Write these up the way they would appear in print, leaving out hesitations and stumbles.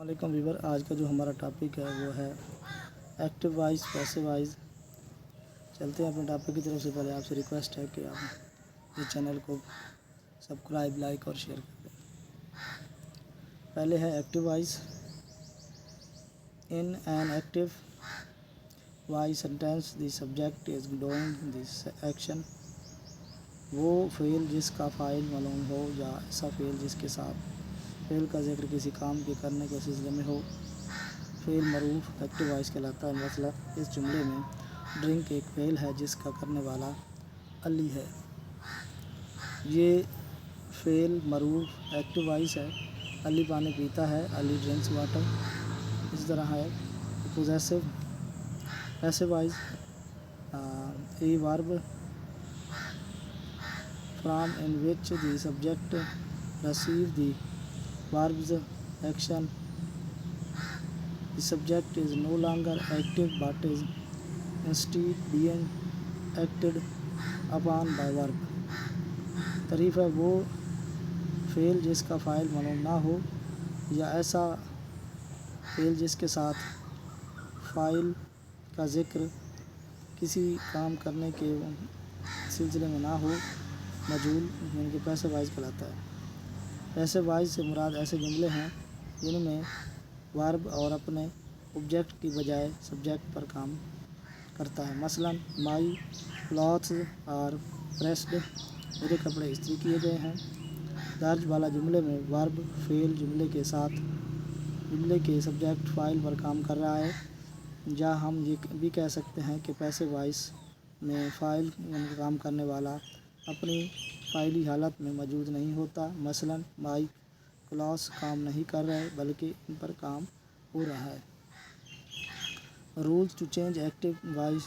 वालेकुम व्यूवर। आज का जो हमारा टॉपिक है वो है एक्टिव वाइज पैसिव वाइज। चलते हैं अपने टॉपिक की तरफ। से पहले आपसे रिक्वेस्ट है कि आप इस चैनल को सब्सक्राइब, लाइक और शेयर कर दें। पहले है active voice. In an active voice sentence the subject is doing this action. वो फ़ेल जिसका फ़ाइल मालूम हो या ऐसा फ़ेल जिसके साथ फ़ेल का जिक्र किसी काम के करने के सिलसिले में हो, फ़ेल मरूफ एक्टिव वॉइस कहलाता है। मसला इस जुमले में ड्रिंक एक फ़ेल है जिसका करने वाला अली है। ये फ़ेल मरूफ एक्टिव वॉइस है। अली पानी पीता है, अली ड्रिंक्स वाटर। इस तरह है possessive passive voice. A verb from in which the subject receive the verb's action. The subject is no longer active but is instead being acted upon by verb. तारीफ़ है वो फ़ेल जिसका file मालूम ना हो या ऐसा फ़ेल जिसके साथ फ़ाइल का ज़िक्र किसी काम करने के सिलसिले में ना हो, मजहूल यानी कि पैसिव वॉइस कहलाता है। पैसिव वॉइस से मुराद ऐसे जुमले हैं जिनमें वर्ब और अपने ऑब्जेक्ट की बजाय सब्जेक्ट पर काम करता है। मसलन माई क्लॉथ्स आर प्रेस्ड, मेरे कपड़े इस्त्री किए गए हैं। दर्ज वाला जुमले में वर्ब फ़ेल जुमले के साथ जुमले के सब्जेक्ट फ़ाइल पर काम कर रहा है। या हम ये भी कह सकते हैं कि पैसिव वॉइस में फ़ाइल यानी काम करने वाला अपनी फ़ाइली हालत में मौजूद नहीं होता। मसलन माई क्लॉथ्स काम नहीं कर रहे बल्कि इन पर काम हो रहा है। Rules to change active voice,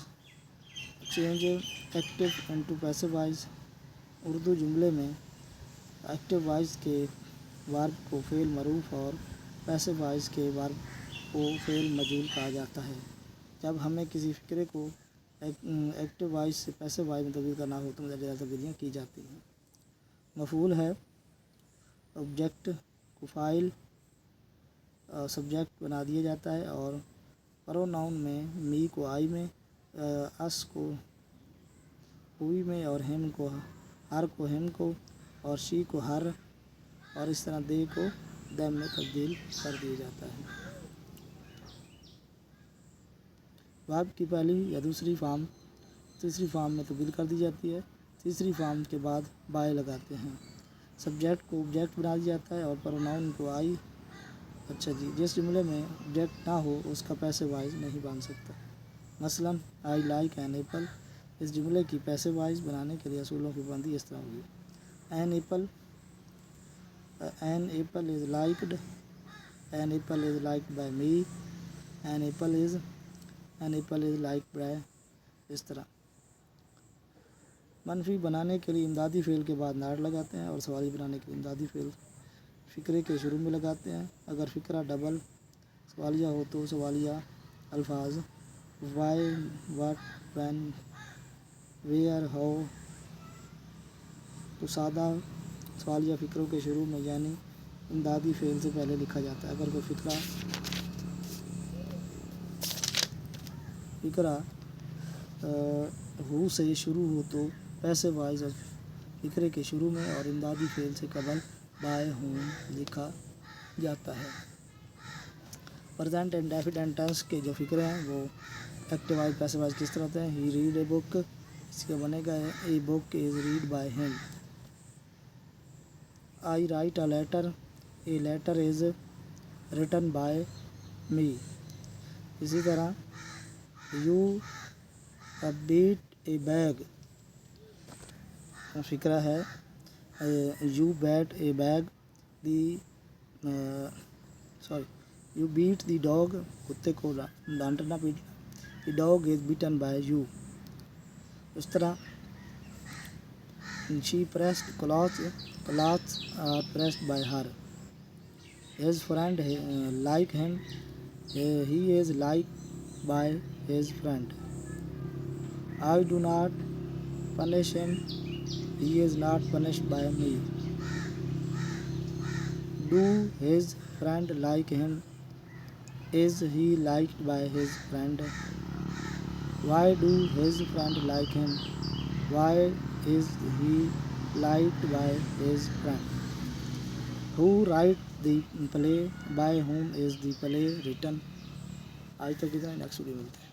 change active into passive voice. Urdu जुमले में एक्टिव वॉइस के वर्ब को फ़ेल मरूफ और पैसिव वॉइस के वर्ब को फ़ेल मजहूल कहा जाता है। जब हमें किसी फ़िक्रे को एक्टिव वॉइस से पैसिव वॉइस में तब्दील करना हो तो ज़्यादा तब्दीलियाँ की जाती हैं। मफ़ूल है ऑब्जेक्ट को फ़ाइल सब्जेक्ट बना दिया जाता है और प्रोनाउन में मी को आई में, अस को हुई में और हिम को हर को हिम को और शी को हर और इस तरह दे को दैम में तब्दील कर दिया जाता है। वर्ब की पहली या दूसरी फॉर्म तीसरी फॉर्म में तब्दील कर दी जाती है। तीसरी फॉर्म के बाद बाय लगाते हैं। सब्जेक्ट को ऑब्जेक्ट बना दिया जाता है और प्रोनाउन को आई। अच्छा जी, जिस जुमले में ऑब्जेक्ट ना हो उसका पैसिव वॉइस नहीं बन सकता। मसलन आई लाइक एन एप्पल। इस जुमले की पैसिव वॉइस बनाने के लिए असूलों की पाबंदी इस तरह होगी। An apple is liked, an apple is liked by me, an apple is liked by, इस तरह। मनफी बनाने के लिए इमदादी फ़ेल के बाद नाट लगाते हैं और सवाली बनाने के लिए इमदादी फ़ेल फ़िक्रे के शुरू में लगाते हैं। अगर फ़िक्रा डबल सवालिया हो तो सवालिया अल्फाज why, what, when, where, how तो सादा सवालिया फ़िक्रों के शुरू में यानी इमदादी फ़ेल से पहले लिखा जाता है। अगर कोई फ़िक्रा हु से शुरू हो तो पैसिव वॉइस फ़िक्रे के शुरू में और इमदादी फ़ेल से कबल बाय हूँ लिखा जाता है। प्रेजेंट इंडेफिनिट टेंस के जो फ़िक्रे हैं वो एक्टिव वॉइस पैसिव वॉइस किस तरह होते हैं। ही रीड ए बुक, इसका बनेगा a book is read by him. I write a letter, a letter is written by me. इसी तरह यू बीट ए बैग, फ़िक्रा है you bat a bag the you beat the dog, कुत्ते को डांटना पीटना। The dog is beaten by you. इस तरह she pressed clothes are pressed by her. His friend like him, he is like by his friend. I do not punish him, he is not punished by me. Do his friend like him, Is he liked by his friend? Why do his friend like him? Why is he liked by his friend? Who write the play? By whom is the play written? आज तक इतना, next video मिलते हैं.